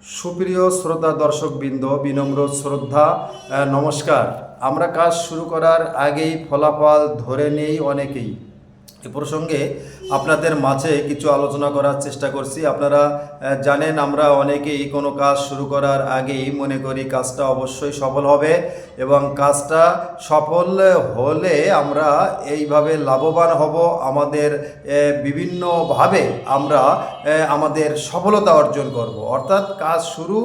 সুপ্রিয় শ্রোতা দর্শকবৃন্দ, বিনম্র শ্রদ্ধা, নমস্কার। আমরা কাজ শুরু করার আগেই ফলাফল ধরে নেই অনেকেই। এ প্রসঙ্গে আপনাদের মাঝে কিছু আলোচনা করার চেষ্টা করছি। আপনারা জানেন, আমরা অনেকেই কোনো কাজ শুরু করার আগেই মনে করি কাজটা অবশ্যই সফল হবে এবং কাজটা সফল হলে আমরা এইভাবে লাভবান হব। আমাদের বিভিন্নভাবে আমরা আমাদের সফলতা অর্জন করব। অর্থাৎ কাজ শুরু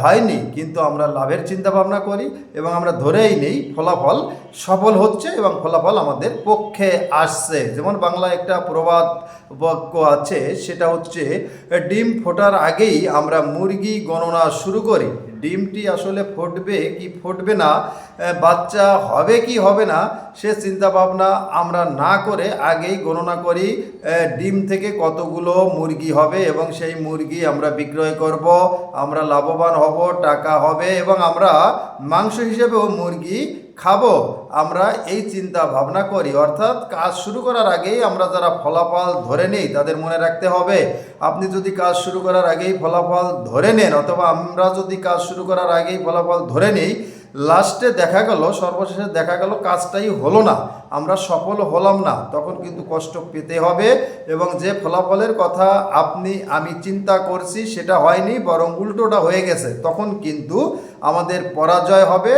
হয়নি কিন্তু আমরা লাভের চিন্তা ভাবনা করি এবং আমরা ধরেই নেই ফলাফল সফল হচ্ছে এবং ফলাফল আমাদের পক্ষে আসছে। যেমন বাংলায় একটা প্রবাদ বাক্য আছে, সেটা হচ্ছে ডিম ফোটার আগেই আমরা মুরগি গণনা শুরু করি। ডিমটি আসলে ফুটবে কি ফুটবে না, বাচ্চা হবে কি হবে না, সে চিন্তা ভাবনা আমরা না করে আগেই গণনা করি ডিম থেকে কতগুলো মুরগি হবে এবং সেই মুরগি আমরা বিক্রয় করব, আমরা লাভবান হব, টাকা হবে এবং আমরা মাংস হিসেবেও মুরগি খাবো। আমরা এই চিন্তা ভাবনা করি। অর্থাৎ কাজ শুরু করার আগেই আমরা যারা ফলাফল ধরে নেই তাদের মনে রাখতে হবে, আপনি যদি কাজ শুরু করার আগেই ফলাফল ধরে নেন অথবা আমরা যদি কাজ শুরু করার আগেই ফলাফল ধরে নেই, লাস্টে দেখা গেল, সর্বশেষে দেখা গেল কাজটাই হলো না, আমরা সফল হলাম না, তখন কিন্তু কষ্ট পেতে হবে এবং যে ফলাফলের কথা আমি চিন্তা করছি সেটা হয়নি, বরং উল্টোটা হয়ে গেছে, তখন কিন্তু আমাদের পরাজয় হবে।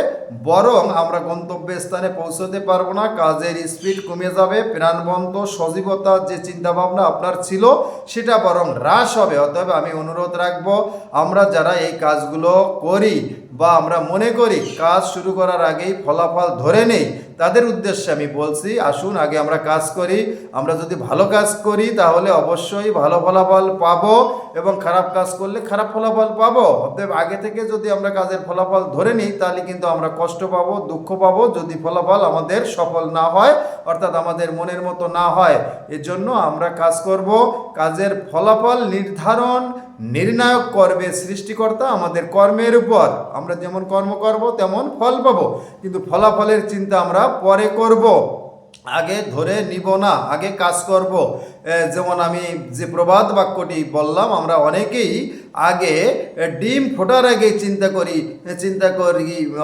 বরং আমরা গন্তব্যের স্থানে পৌঁছতে পারবো না, কাজের স্পিড কমে যাবে, প্রাণবন্ত সজীবতা যে চিন্তাভাবনা আপনার ছিল সেটা বরং হ্রাস হবে। অতএব আমি অনুরোধ রাখবো, আমরা যারা এই কাজগুলো করি বা আমরা মনে করি কাজ শুরু করার আগেই ফলাফল ধরে নেই, তাদের উদ্দেশ্যে আমি বলছি, আসুন আগে আমরা কাজ করি। আমরা যদি ভালো কাজ করি তাহলে অবশ্যই ভালো ফলাফল পাবো এবং খারাপ কাজ করলে খারাপ ফলাফল পাবো। অতএব আগে থেকে যদি আমরা কাজের ফলাফল ধরে নিই তাহলে কিন্তু আমরা কষ্ট পাবো, দুঃখ পাবো যদি ফলাফল আমাদের সফল না হয়, অর্থাৎ আমাদের মনের মতো না হয়। এজন্য আমরা কাজ করব, কাজের ফলাফল নির্ণায়ক করবে সৃষ্টিকর্তা আমাদের কর্মের উপর। আমরা যেমন কর্ম করব তেমন ফল পাবো, কিন্তু ফলাফলের চিন্তা আমরা পরে করব, আগে ধরে নিব না, আগে কাজ করব। যেমন আমি যে প্রবাদ বাক্যটি বললাম, আমরা অনেকেই আগে ডিম ফোটার আগেই চিন্তা করি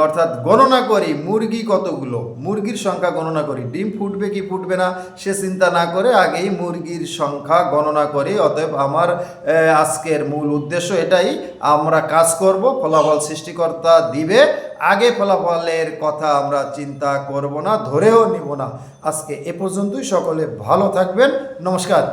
অর্থাৎ গণনা করি মুরগি কতগুলো, মুরগির সংখ্যা গণনা করি, ডিম ফুটবে কি ফুটবে না সে চিন্তা না করে আগেই মুরগির সংখ্যা গণনা করি। অতএব আমার আজকের মূল উদ্দেশ্য এটাই, আমরা কাজ করব, ফলাফল সৃষ্টিকর্তা দিবে, আগে ফলাফলের কথা আমরা চিন্তা করব না, ধরেও নিব না। আজকে এ পর্যন্তই। সকলে ভালো থাকবেন। নমস্কার।